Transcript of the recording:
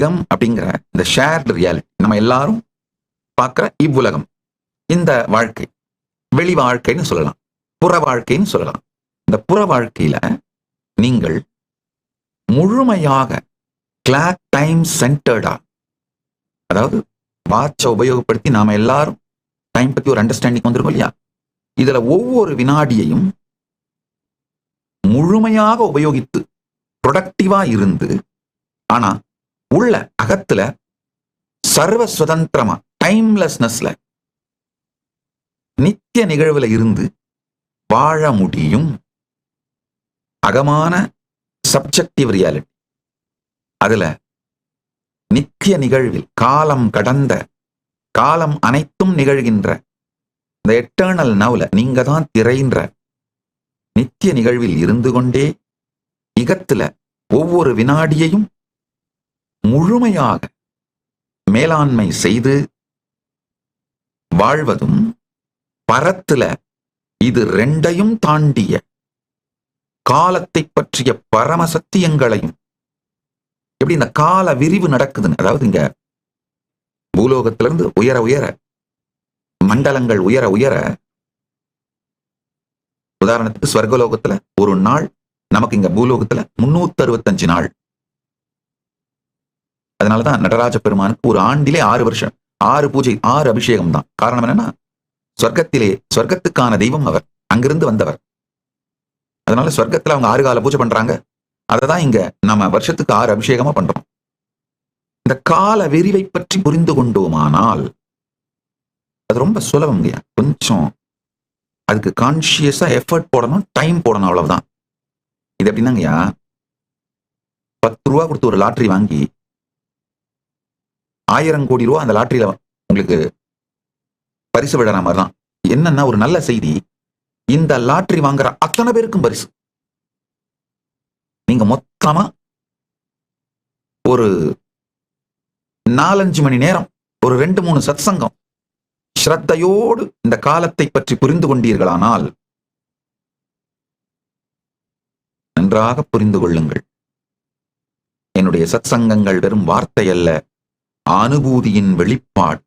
பௌதீகம் அப்படிங்கிற இந்த shared reality, நம்ம எல்லாரும் பார்க்கிற இவ்வுலகம், இந்த வாழ்க்கை வெளி வாழ்க்கைன்னு சொல்லலாம், புற வாழ்க்கைன்னு சொல்லலாம். இந்த புற வாழ்க்கையில நீங்கள் முழுமையாக கிளாக் டைம் சென்டர்டா, அதாவது வாட்சை உபயோகப்படுத்தி நாம எல்லாரும் டைம் பத்தி ஒரு அண்டர்ஸ்டாண்டிங் வந்திருக்கோம் இல்லையா? இதுல ஒவ்வொரு வினாடியையும் முழுமையாக உபயோகித்து ப்ரொடக்டிவா இருந்து, ஆனா உள்ள அகத்துல சர்வ சுதந்திரமா டைம்லெஸ்னஸ்ல நித்திய நிகழ்வுல இருந்து வாழ முடியும். அகமான சப்ஜெக்டிவ் ரியாலிட்டி, அதுல நித்திய நிகழ்வில் காலம் கடந்த, காலம் அனைத்தும் நிகழ்கின்ற இந்த எட்டர்னல் நவ்ல நீங்க தான் திரைன்ற நித்திய நிகழ்வில் இருந்து கொண்டே இகத்துல ஒவ்வொரு வினாடியையும் முழுமையாக மேலாண்மை செய்து வாழ்வதும், பரத்துல இது ரெண்டையும் தாண்டிய காலத்தை பற்றிய பரம சத்தியங்களையும், எப்படி இந்த கால விரிவு நடக்குதுன்னு, அதாவது இங்க பூலோகத்திலிருந்து உயர உயர மண்டலங்கள் உயர உயர, உதாரணத்துக்கு ஸ்வர்கலோகத்துல ஒரு நாள் நமக்கு இங்க பூலோகத்துல 365 நாள். அதனாலதான் நடராஜ பெருமானுக்கு ஒரு ஆண்டிலே 6 வருஷம், 6 பூஜை, 6 அபிஷேகம் தான். காரணம் என்னன்னா, சொர்க்கத்திலே சொர்க்கத்துக்கான தெய்வம் அவர், அங்கிருந்து வந்தவர். அதனால சொர்க்கத்துல அவங்க 6 கால பூஜை பண்றாங்க. அததான் இங்க நம்ம வருஷத்துக்கு 6 அபிஷேகமா பண்றோம். இந்த கால விரிவை பற்றி புரிந்து கொண்டோமானால் அது ரொம்ப சுலபம் இல்லையா? கொஞ்சம் அதுக்கு கான்சியஸா எஃபர்ட் போடணும், டைம் போடணும், அவ்வளவுதான். இது எப்படின்னாங்கய்யா, 10 ரூபா கொடுத்து ஒரு லாட்டரி வாங்கி 1000 கோடி ரூபா அந்த லாட்டரியில உங்களுக்கு பரிசு விடுற மாதிரி தான். என்னன்னா, ஒரு நல்ல செய்தி, இந்த லாட்டரி வாங்குற அத்தனை பேருக்கும் பரிசு. நீங்க மொத்தமா ஒரு 4-5 மணி நேரம், ஒரு 2-3 சத்சங்கம் ஸ்ரத்தையோடு இந்த காலத்தை பற்றி புரிந்து கொண்டீர்களானால், நன்றாக புரிந்து கொள்ளுங்கள், என்னுடைய சத்சங்கங்கள் வெறும் வார்த்தை அல்ல, அனுபூதியின் வெளிப்பாடு.